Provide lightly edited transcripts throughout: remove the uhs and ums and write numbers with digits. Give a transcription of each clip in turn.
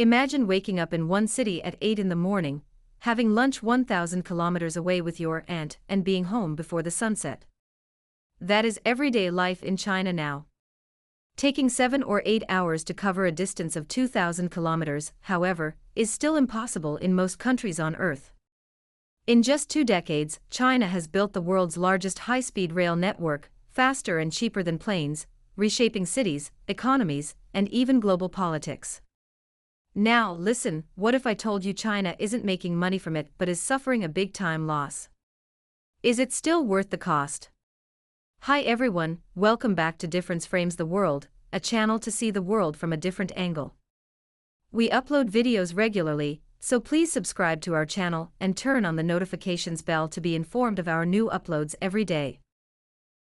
Imagine waking up in one city at 8 in the morning, having lunch 1,000 kilometers away with your aunt, and being home before the sunset. That is everyday life in China now. Taking 7 or 8 hours to cover a distance of 2,000 kilometers, however, is still impossible in most countries on Earth. In just 2 decades, China has built the world's largest high-speed rail network, faster and cheaper than planes, reshaping cities, economies, and even global politics. Now, listen, what if I told you China isn't making money from it but is suffering a big-time loss? Is it still worth the cost? Hi everyone, welcome back to Difference Frames the World, a channel to see the world from a different angle. We upload videos regularly, so please subscribe to our channel and turn on the notifications bell to be informed of our new uploads every day.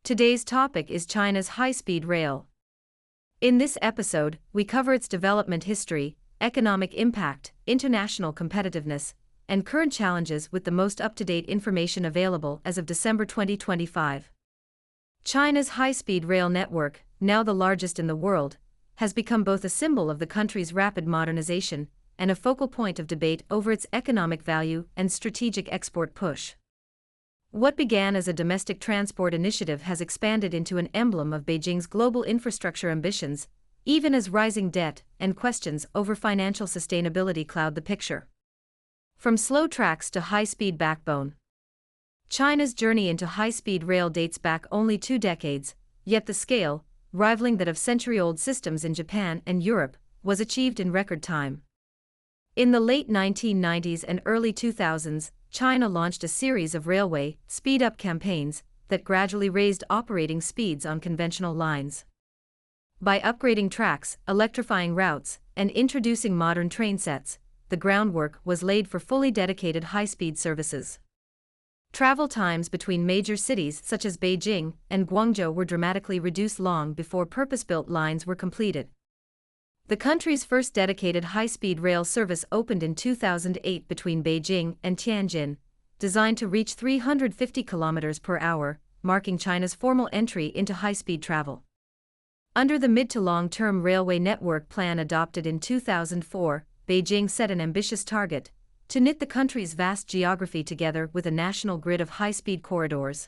Today's topic is China's high-speed rail. In this episode, we cover its development history, economic impact, international competitiveness, and current challenges with the most up-to-date information available as of December 2025. China's high-speed rail network, now the largest in the world, has become both a symbol of the country's rapid modernization and a focal point of debate over its economic value and strategic export push. What began as a domestic transport initiative has expanded into an emblem of Beijing's global infrastructure ambitions, even as rising debt and questions over financial sustainability cloud the picture. From slow tracks to high-speed backbone, China's journey into high-speed rail dates back only 2 decades, yet the scale, rivaling that of century-old systems in Japan and Europe, was achieved in record time. In the late 1990s and early 2000s, China launched a series of railway speed-up campaigns that gradually raised operating speeds on conventional lines. By upgrading tracks, electrifying routes, and introducing modern train sets, the groundwork was laid for fully dedicated high-speed services. Travel times between major cities such as Beijing and Guangzhou were dramatically reduced long before purpose-built lines were completed. The country's first dedicated high-speed rail service opened in 2008 between Beijing and Tianjin, designed to reach 350 km per hour, marking China's formal entry into high-speed travel. Under the mid- to long-term railway network plan adopted in 2004, Beijing set an ambitious target to knit the country's vast geography together with a national grid of high-speed corridors.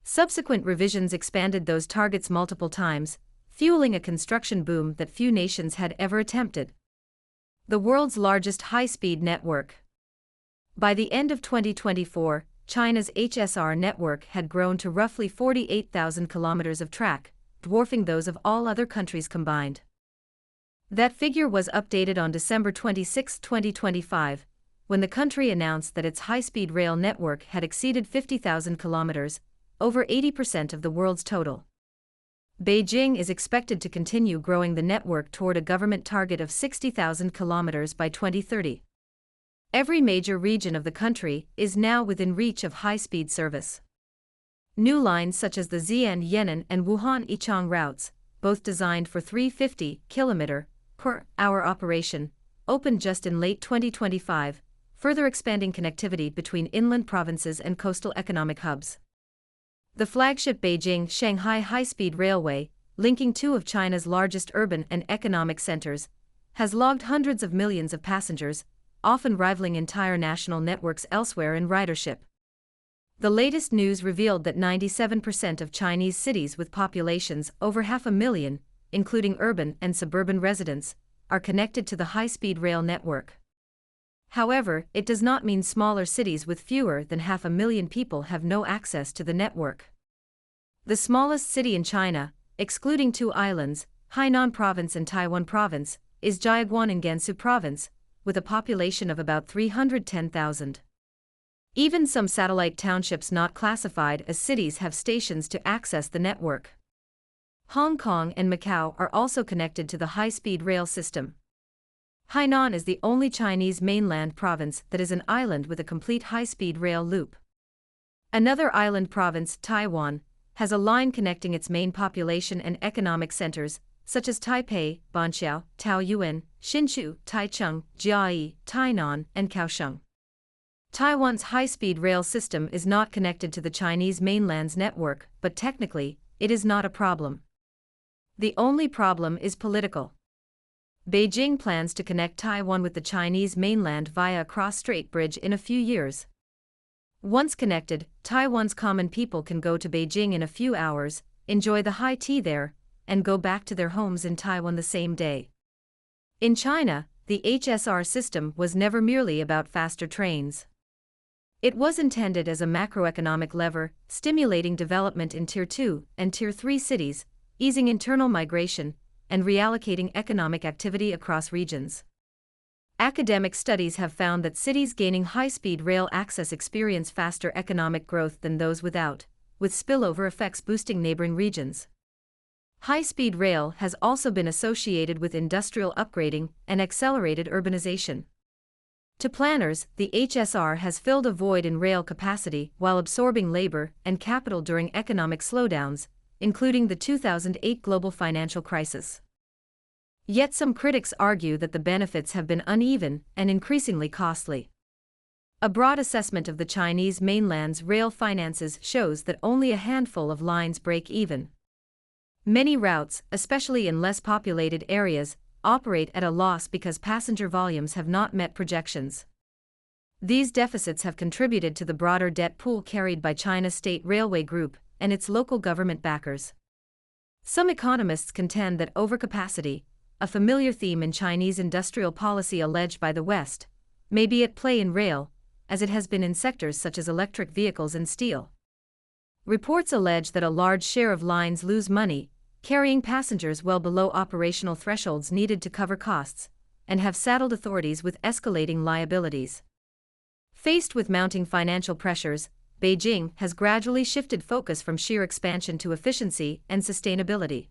Subsequent revisions expanded those targets multiple times, fueling a construction boom that few nations had ever attempted. The world's largest high-speed network. By the end of 2024, China's HSR network had grown to roughly 48,000 kilometers of track, dwarfing those of all other countries combined. That figure was updated on December 26, 2025, when the country announced that its high-speed rail network had exceeded 50,000 kilometers, over 80% of the world's total. Beijing is expected to continue growing the network toward a government target of 60,000 kilometers by 2030. Every major region of the country is now within reach of high-speed service. New lines such as the Xi'an-Yan'an and Wuhan-Yichang routes, both designed for 350 km/hour operation, opened just in late 2025, further expanding connectivity between inland provinces and coastal economic hubs. The flagship Beijing-Shanghai high-speed railway, linking 2 of China's largest urban and economic centers, has logged hundreds of millions of passengers, often rivaling entire national networks elsewhere in ridership. The latest news revealed that 97% of Chinese cities with populations over 500,000, including urban and suburban residents, are connected to the high-speed rail network. However, it does not mean smaller cities with fewer than 500,000 people have no access to the network. The smallest city in China, excluding 2 islands, Hainan Province and Taiwan Province, is Jiaguan in Gansu Province, with a population of about 310,000. Even some satellite townships not classified as cities have stations to access the network. Hong Kong and Macau are also connected to the high-speed rail system. Hainan is the only Chinese mainland province that is an island with a complete high-speed rail loop. Another island province, Taiwan, has a line connecting its main population and economic centers, such as Taipei, Banqiao, Taoyuan, Hsinchu, Taichung, Jiayi, Tainan, and Kaohsiung. Taiwan's high-speed rail system is not connected to the Chinese mainland's network, but technically, it is not a problem. The only problem is political. Beijing plans to connect Taiwan with the Chinese mainland via a cross-strait bridge in a few years. Once connected, Taiwan's common people can go to Beijing in a few hours, enjoy the high tea there, and go back to their homes in Taiwan the same day. In China, the HSR system was never merely about faster trains. It was intended as a macroeconomic lever, stimulating development in Tier 2 and Tier 3 cities, easing internal migration, and reallocating economic activity across regions. Academic studies have found that cities gaining high-speed rail access experience faster economic growth than those without, with spillover effects boosting neighboring regions. High-speed rail has also been associated with industrial upgrading and accelerated urbanization. To planners, the HSR has filled a void in rail capacity while absorbing labor and capital during economic slowdowns, including the 2008 global financial crisis. Yet some critics argue that the benefits have been uneven and increasingly costly. A broad assessment of the Chinese mainland's rail finances shows that only a handful of lines break even. Many routes, especially in less populated areas, operate at a loss because passenger volumes have not met projections. These deficits have contributed to the broader debt pool carried by China's State Railway Group and its local government backers. Some economists contend that overcapacity, a familiar theme in Chinese industrial policy alleged by the West, may be at play in rail, as it has been in sectors such as electric vehicles and steel. Reports allege that a large share of lines lose money, carrying passengers well below operational thresholds needed to cover costs, and have saddled authorities with escalating liabilities. Faced with mounting financial pressures, Beijing has gradually shifted focus from sheer expansion to efficiency and sustainability.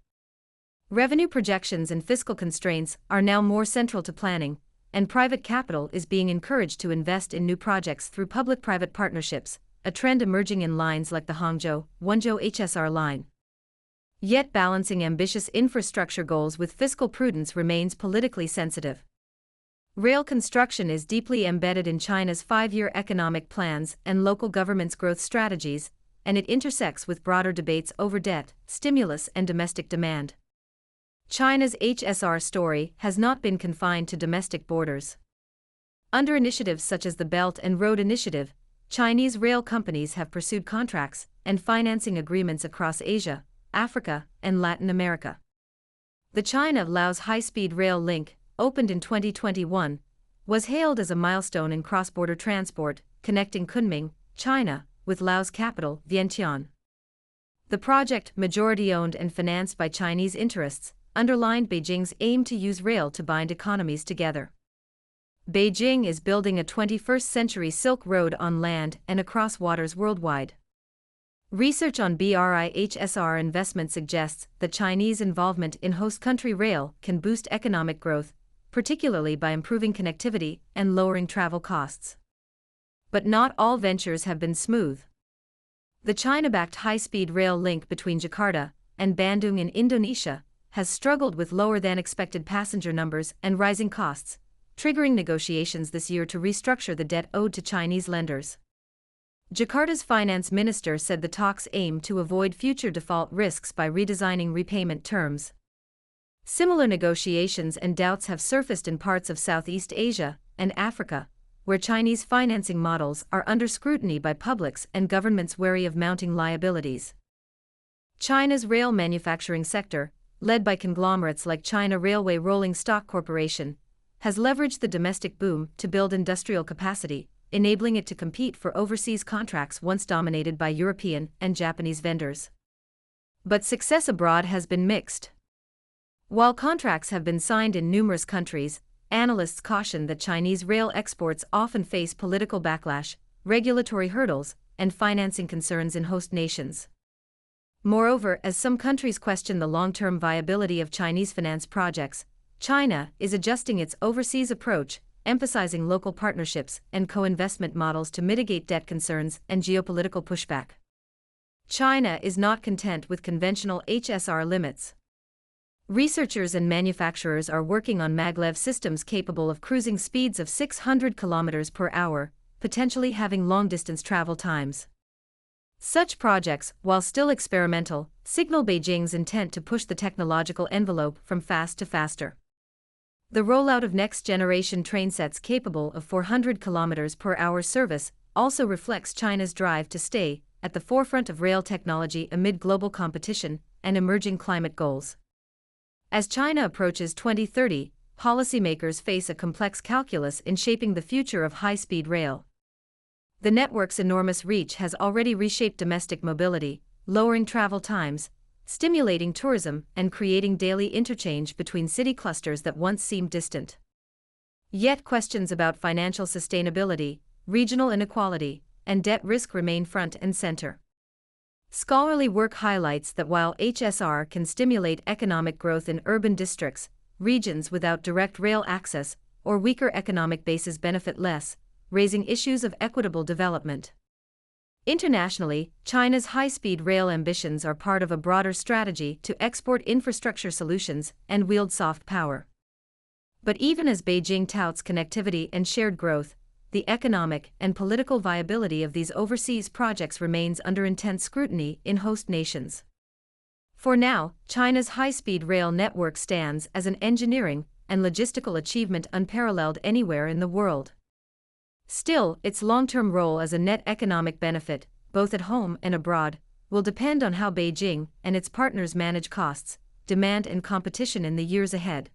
Revenue projections and fiscal constraints are now more central to planning, and private capital is being encouraged to invest in new projects through public-private partnerships, a trend emerging in lines like the Hangzhou-Wenzhou HSR line. Yet balancing ambitious infrastructure goals with fiscal prudence remains politically sensitive. Rail construction is deeply embedded in China's 5-year economic plans and local governments' growth strategies, and it intersects with broader debates over debt, stimulus, and domestic demand. China's HSR story has not been confined to domestic borders. Under initiatives such as the Belt and Road Initiative, Chinese rail companies have pursued contracts and financing agreements across Asia, Africa, and Latin America. The China-Laos high-speed rail link, opened in 2021, was hailed as a milestone in cross-border transport, connecting Kunming, China, with Laos capital, Vientiane. The project, majority-owned and financed by Chinese interests, underlined Beijing's aim to use rail to bind economies together. Beijing is building a 21st-century Silk Road on land and across waters worldwide. Research on BRIHSR investment suggests that Chinese involvement in host country rail can boost economic growth, particularly by improving connectivity and lowering travel costs. But not all ventures have been smooth. The China-backed high-speed rail link between Jakarta and Bandung in Indonesia has struggled with lower-than-expected passenger numbers and rising costs, triggering negotiations this year to restructure the debt owed to Chinese lenders. Jakarta's finance minister said the talks aim to avoid future default risks by redesigning repayment terms. Similar negotiations and doubts have surfaced in parts of Southeast Asia and Africa, where Chinese financing models are under scrutiny by publics and governments wary of mounting liabilities. China's rail manufacturing sector, led by conglomerates like China Railway Rolling Stock Corporation, has leveraged the domestic boom to build industrial capacity, enabling it to compete for overseas contracts once dominated by European and Japanese vendors. But success abroad has been mixed. While contracts have been signed in numerous countries, analysts caution that Chinese rail exports often face political backlash, regulatory hurdles, and financing concerns in host nations. Moreover, as some countries question the long-term viability of Chinese finance projects, China is adjusting its overseas approach, emphasizing local partnerships and co-investment models to mitigate debt concerns and geopolitical pushback. China is not content with conventional HSR limits. Researchers and manufacturers are working on maglev systems capable of cruising speeds of 600 km per hour, potentially having long-distance travel times. Such projects, while still experimental, signal Beijing's intent to push the technological envelope from fast to faster. The rollout of next-generation trainsets capable of 400 km per hour service also reflects China's drive to stay at the forefront of rail technology amid global competition and emerging climate goals. As China approaches 2030, policymakers face a complex calculus in shaping the future of high-speed rail. The network's enormous reach has already reshaped domestic mobility, lowering travel times, stimulating tourism, and creating daily interchange between city clusters that once seemed distant. Yet questions about financial sustainability, regional inequality, and debt risk remain front and center. Scholarly work highlights that while HSR can stimulate economic growth in urban districts, regions without direct rail access or weaker economic bases benefit less, raising issues of equitable development. Internationally, China's high-speed rail ambitions are part of a broader strategy to export infrastructure solutions and wield soft power. But even as Beijing touts connectivity and shared growth, the economic and political viability of these overseas projects remains under intense scrutiny in host nations. For now, China's high-speed rail network stands as an engineering and logistical achievement unparalleled anywhere in the world. Still, its long-term role as a net economic benefit, both at home and abroad, will depend on how Beijing and its partners manage costs, demand and competition in the years ahead.